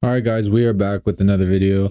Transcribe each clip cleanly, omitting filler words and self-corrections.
All right, guys, we are back with another video.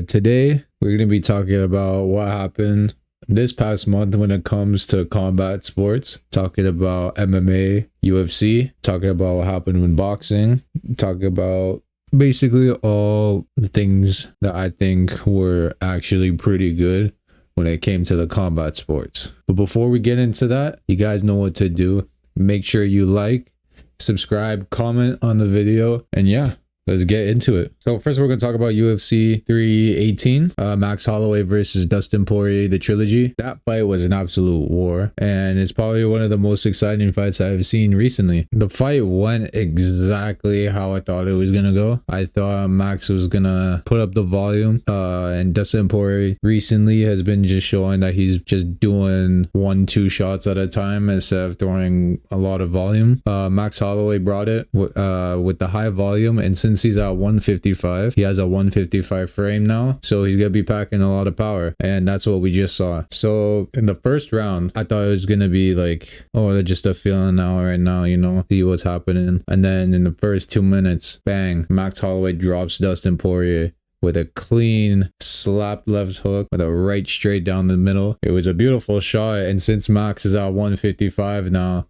Today we're going to be talking about what happened this past month when it comes to combat sports, talking about MMA, UFC, talking about what happened in boxing, talking about basically all the things that I think were actually pretty good when it came to the combat sports. But before we get into that, you guys know what to do. Make sure you like, subscribe, comment on the video, and yeah, let's get into it. So first we're going to talk about UFC 318, Max Holloway versus Dustin Poirier, the trilogy. That fight was an absolute war, and it's probably one of the most exciting fights I've seen recently. The fight went exactly how I thought it was going to go. I thought Max was going to put up the volume, and Dustin Poirier recently has been just showing that he's just doing 1-2 shots at a time instead of throwing a lot of volume. Max Holloway brought it with the high volume, and since he's at 155, he has a 155 frame now, so he's gonna be packing a lot of power, and that's what we just saw. So in the first round, I thought it was gonna be like, oh, they're just a feeling now right now, you know, see what's happening. And then in the first 2 minutes, bang, Max Holloway drops Dustin Poirier with a clean slapped left hook with a right straight down the middle. It was a beautiful shot, and since Max is at 155 now,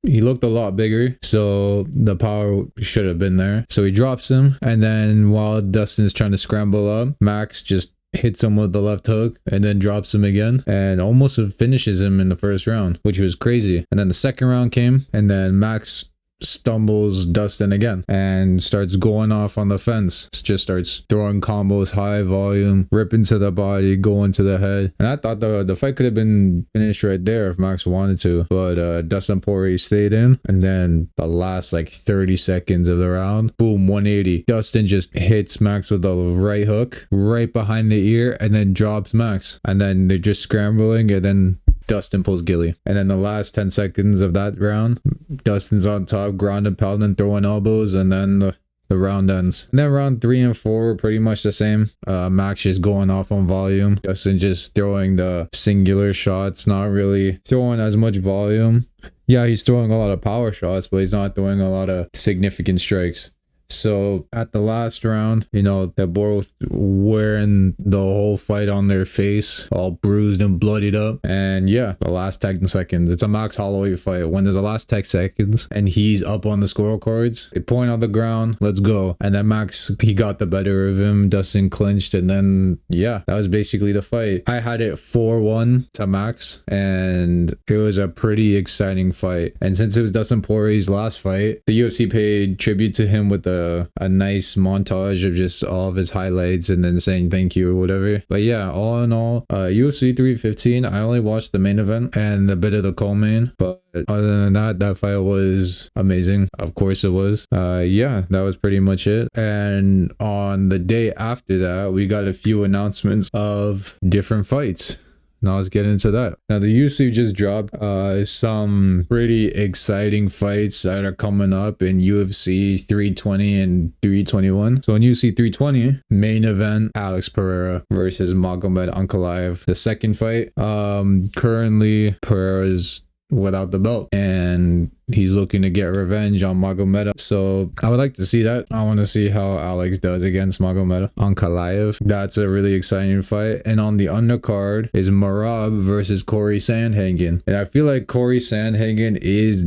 he looked a lot bigger, so the power should have been there. So he drops him, and then while Dustin is trying to scramble up, Max just hits him with the left hook and then drops him again and almost finishes him in the first round, which was crazy. And then the second round came, and then Max stumbles Dustin again and starts going off on the fence. Just starts throwing combos, high volume, ripping to the body, going to the head. And I thought the fight could have been finished right there if Max wanted to, but Dustin Poirier stayed in. And then the last like 30 seconds of the round, boom, 180. Dustin just hits Max with a right hook right behind the ear and then drops Max. And then they're just scrambling, and then Dustin pulls Gilly. And then the last 10 seconds of that round, Dustin's on top, ground and pounding, throwing elbows, and then the round ends. And then round 3 and 4 were pretty much the same. Max just going off on volume. Dustin just throwing the singular shots, not really throwing as much volume. Yeah, he's throwing a lot of power shots, but he's not throwing a lot of significant strikes. So at the last round, you know, they're both wearing the whole fight on their face, all bruised and bloodied up. And yeah, the last 10 seconds, it's a Max Holloway fight. When there's the last 10 seconds and he's up on the scorecards, they point on the ground, let's go. And then Max, he got the better of him. Dustin clinched, and then yeah, that was basically the fight. I had it 4-1 to Max, and it was a pretty exciting fight. And since it was Dustin Poirier's last fight, the UFC paid tribute to him with a nice montage of just all of his highlights and then saying thank you or whatever. But yeah, all in all, UFC 315, I only watched the main event and a bit of the co-main, but other than that, that fight was amazing. Of course it was. Yeah, that was pretty much it. And on the day after that, we got a few announcements of different fights. Now let's get into that. Now the UFC just dropped some pretty exciting fights that are coming up in UFC 320 and 321. So in UFC 320, main event, Alex Pereira versus Magomed Ankalaev. The second fight, currently Pereira's without the belt, and he's looking to get revenge on Magomed. So I would like to see that. I want to see how Alex does against Magomed Ankalaev. That's a really exciting fight. And on the undercard is Marab versus Corey Sandhagen. And I feel like Corey Sandhagen is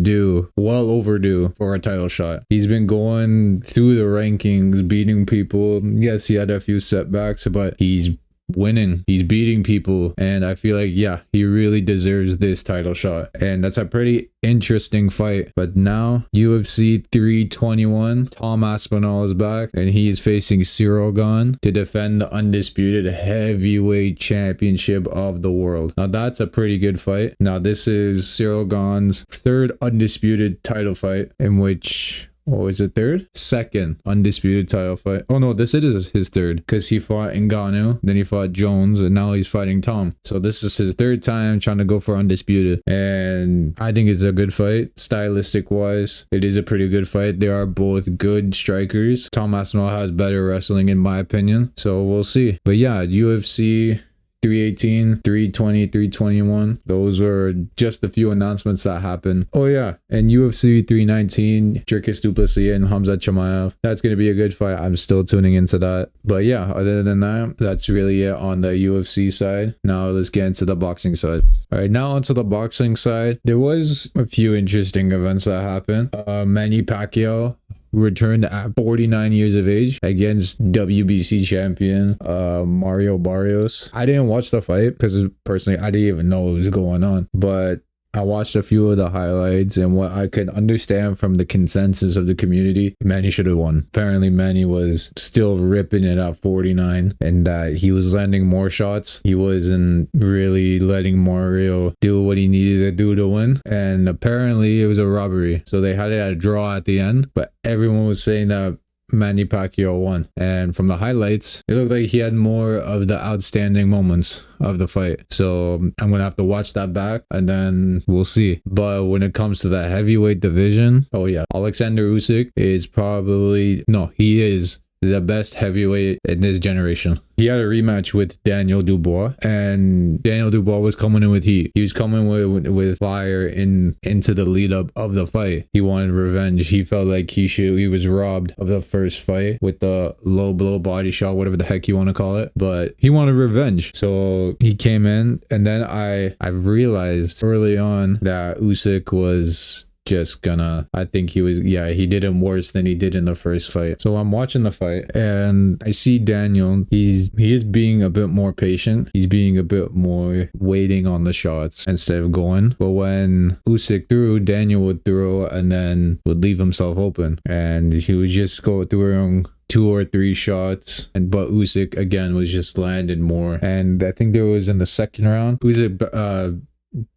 well overdue for a title shot. He's been going through the rankings, beating people. Yes, he had a few setbacks, but he's winning, he's beating people, and I feel like, yeah, he really deserves this title shot. And that's a pretty interesting fight. But now UFC 321, Tom Aspinall is back, and he is facing Cyril Gane to defend the undisputed heavyweight championship of the world. Now that's a pretty good fight. Now this is Cyril Gane's third undisputed title fight, in which, what was it, third? Second undisputed title fight. Oh no, this is his third, because he fought Ngannou, then he fought Jones, and now he's fighting Tom. So this is his third time trying to go for undisputed, and I think it's a good fight. Stylistic wise, it is a pretty good fight. They are both good strikers. Tom Aspinall has better wrestling in my opinion, so we'll see. But yeah, UFC 318, 320, 321. Those were just a few announcements that happened. Oh yeah, and UFC 319, Dricus du Plessis and Hamza Chimaev. That's going to be a good fight. I'm still tuning into that. But yeah, other than that, that's really it on the UFC side. Now let's get into the boxing side. All right, now onto the boxing side. There was a few interesting events that happened. Manny Pacquiao returned at 49 years of age against WBC champion Mario Barrios. I didn't watch the fight because personally I didn't even know what was going on, but I watched a few of the highlights, and what I could understand from the consensus of the community, Manny should have won. Apparently Manny was still ripping it at 49 and that he was landing more shots. He wasn't really letting Mario do what he needed to do to win, and apparently it was a robbery, so they had it at a draw at the end, but everyone was saying that Manny Pacquiao won. And from the highlights, it looked like he had more of the outstanding moments of the fight. So I'm gonna have to watch that back and then we'll see. But when it comes to the heavyweight division, oh yeah, Alexander Usyk is he is the best heavyweight in this generation. He had a rematch with Daniel Dubois, and Daniel Dubois was coming in with heat. He was coming with fire into the lead up of the fight. He wanted revenge. He felt like he was robbed of the first fight with the low blow body shot, whatever the heck you want to call it. But he wanted revenge. So he came in, and then I realized early on that Usyk was I think he did him worse than he did in the first fight. So I'm watching the fight and I see Daniel, he is being a bit more patient. He's being a bit more waiting on the shots instead of going. But when Usyk threw, Daniel would throw and then would leave himself open, and he would just go through 2 or 3 shots, but Usyk again was just landing more. And I think there was in the second round,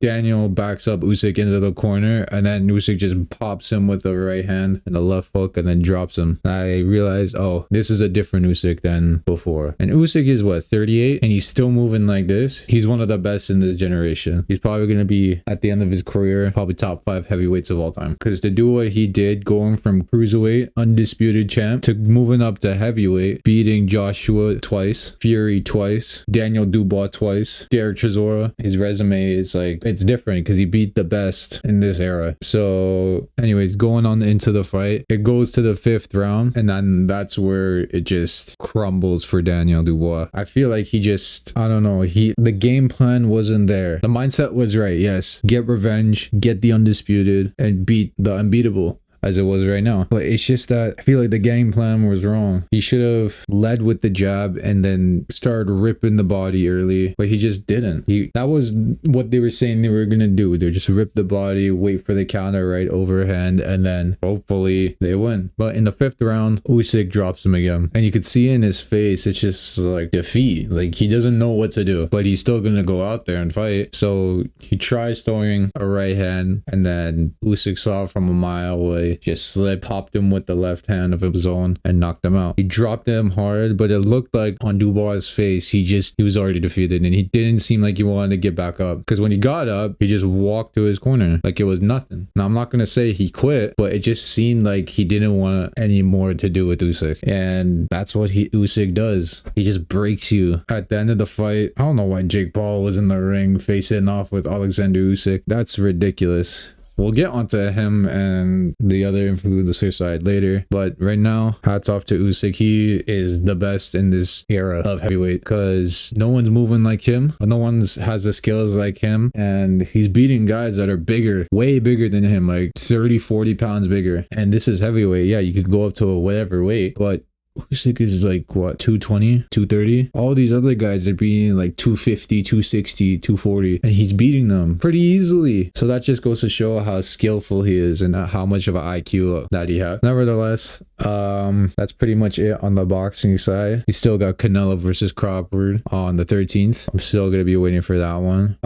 Daniel backs up Usyk into the corner, and then Usyk just pops him with the right hand and the left hook and then drops him. I realized, oh, this is a different Usyk than before. And Usyk is 38, and he's still moving like this. He's one of the best in this generation. He's probably going to be, at the end of his career, probably top 5 heavyweights of all time. Because to do what he did, going from cruiserweight, undisputed champ, to moving up to heavyweight, beating Joshua twice, Fury twice, Daniel Dubois twice, Derek Chisora, his resume is it's different because he beat the best in this era. So anyways, going on into the fight, it goes to the 5th round, and then that's where it just crumbles for Daniel Dubois. I feel like the game plan wasn't there. The mindset was right, yes, get revenge, get the undisputed, and beat the unbeatable, as it was right now. But it's just that I feel like the game plan was wrong. He should have led with the jab and then started ripping the body early, but he just didn't. That was what they were saying they were gonna do. They just rip the body, wait for the counter right overhand, and then hopefully they win. But in the 5th round, Usyk drops him again, and you could see in his face it's just like defeat. Like he doesn't know what to do, but he's still gonna go out there and fight. So he tries throwing a right hand, and then Usyk saw it from a mile away, just popped him with the left hand of his own and knocked him out. He dropped him hard, but it looked like on Dubois' face, he was already defeated, and he didn't seem like he wanted to get back up, because when he got up, he just walked to his corner like it was nothing. Now, I'm not going to say he quit, but it just seemed like he didn't want any more to do with Usyk, and that's what Usyk does. He just breaks you. At the end of the fight, I don't know why Jake Paul was in the ring facing off with Alexander Usyk. That's ridiculous. We'll get onto him and the other influencer side later, but right now, hats off to Usyk. He is the best in this era of heavyweight because no one's moving like him. No one has the skills like him, and he's beating guys that are bigger, way bigger than him, like 30, 40 pounds bigger. And this is heavyweight. Yeah, you could go up to whatever weight, but Usyk is 220, 230. All these other guys are beating 250, 260, 240, and he's beating them pretty easily. So that just goes to show how skillful he is and how much of an IQ that he has. Nevertheless, that's pretty much it on the boxing side. He still got Canelo versus Crawford on the 13th. I'm still gonna be waiting for that one.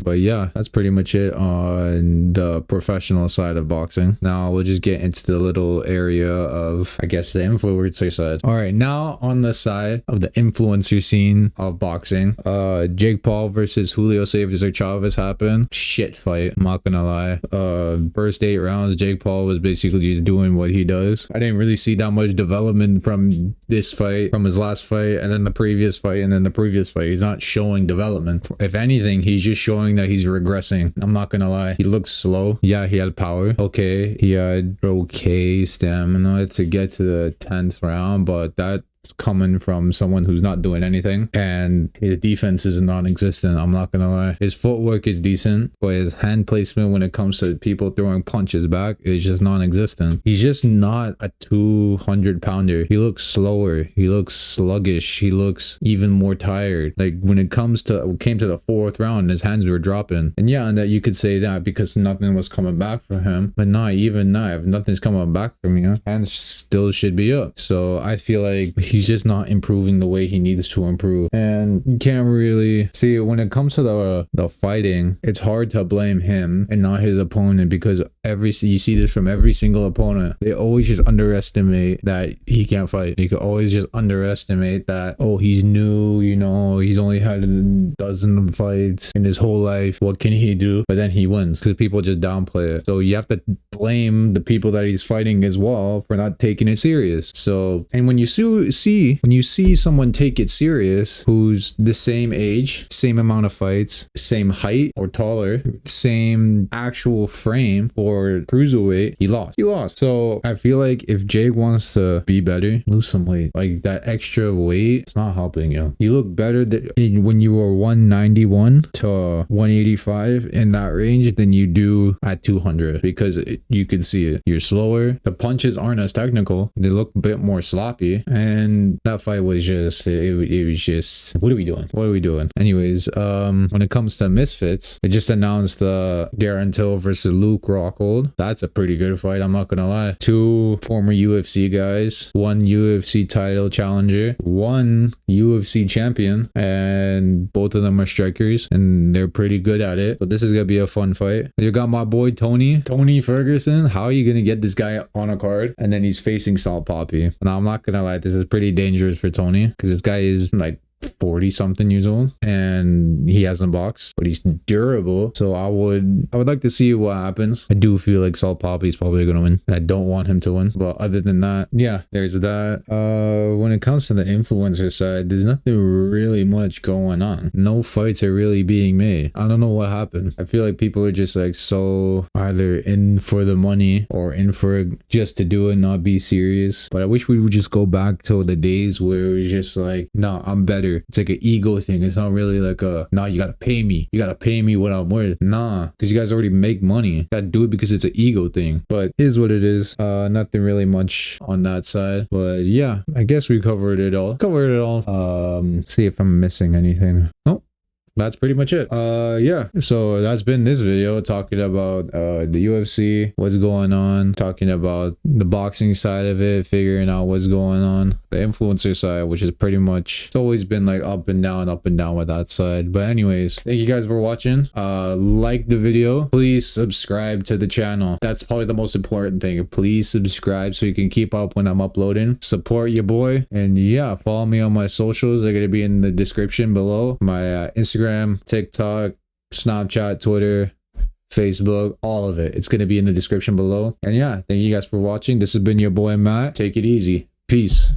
But yeah, that's pretty much it on the professional side of boxing. Now we'll just get into the little area of, I guess, the influencer side. All right, now on the side of the influencer scene of boxing, Jake Paul versus Julio Cesar Chavez happened. Shit fight, I'm not gonna lie. First 8 rounds, Jake Paul was basically just doing what he does. I didn't didn't really see that much development from this fight, from his last fight, and then the previous fight, and then the previous fight. He's not showing development. If anything, he's just showing that he's regressing. I'm not gonna lie. He looks slow. Yeah, he had power. Okay, he had okay stamina to get to the 10th round, but that coming from someone who's not doing anything, and his defense is non-existent. I'm not gonna lie. His footwork is decent, but his hand placement when it comes to people throwing punches back is just non-existent. He's just not a 200-pounder. He looks slower. He looks sluggish. He looks even more tired. Like when it came to the 4th round, his hands were dropping. And yeah, and that you could say that because nothing was coming back for him, but not even now. If nothing's coming back from you, hands still should be up. So I feel like he's just not improving the way he needs to improve, and you can't really see when it comes to the fighting. It's hard to blame him and not his opponent, because you see this from every single opponent. They always just underestimate that he can't fight. You could always just underestimate that, oh, he's new, you know, he's only had a dozen fights in his whole life, what can he do? But then he wins because people just downplay it. So you have to blame the people that he's fighting as well for not taking it serious. So, and when you see someone take it serious who's the same age, same amount of fights, same height or taller, same actual frame or cruiserweight, he lost. So I feel like if Jake wants to be better, lose some weight. Like that extra weight, it's not helping you. You look better when you were 191 to 185 in that range than you do at 200, because you can see it. You're slower. The punches aren't as technical. They look a bit more sloppy, and that fight was just it was just, what are we doing? Anyways, when it comes to Misfits, it just announced Darren Till versus Luke Rockhold. That's a pretty good fight, I'm not gonna lie. 2 former UFC guys, 1 UFC title challenger, 1 UFC champion, and both of them are strikers, and they're pretty good at it. So this is gonna be a fun fight. You got my boy Tony Ferguson. How are you gonna get this guy on a card and then he's facing Salt Poppy? Now I'm not gonna lie, this is pretty dangerous for Tony, because this guy is like 40 something years old and he hasn't boxed, but he's durable. So I would like to see what happens. I do feel like Salt Poppy's probably gonna win. I don't want him to win, but other than that, yeah, there's that. When it comes to the influencer side, there's nothing really much going on. No fights are really being made. I don't know what happened. I feel like people are just like so either in for the money or in for just to do it, not be serious. But I wish we would just go back to the days where it was just like, no, I'm better. It's like an ego thing. It's not really like nah, you gotta pay me. You gotta pay me what I'm worth. Nah, because you guys already make money. You gotta do it because it's an ego thing. But it is what it is. Nothing really much on that side. But yeah, I guess we covered it all. See if I'm missing anything. Nope. That's pretty much it. Yeah, so that's been this video, talking about the UFC, what's going on, talking about the boxing side of it, figuring out what's going on, the influencer side, which is pretty much, it's always been like up and down with that side. But anyways, thank you guys for watching. Like the video, please subscribe to the channel. That's probably the most important thing. Please subscribe so you can keep up when I'm uploading. Support your boy, and yeah, follow me on my socials. They're gonna be in the description below. My Instagram, TikTok, Snapchat, Twitter, Facebook, all of it. It's going to be in the description below. And yeah, thank you guys for watching. This has been your boy Matt. Take it easy. Peace.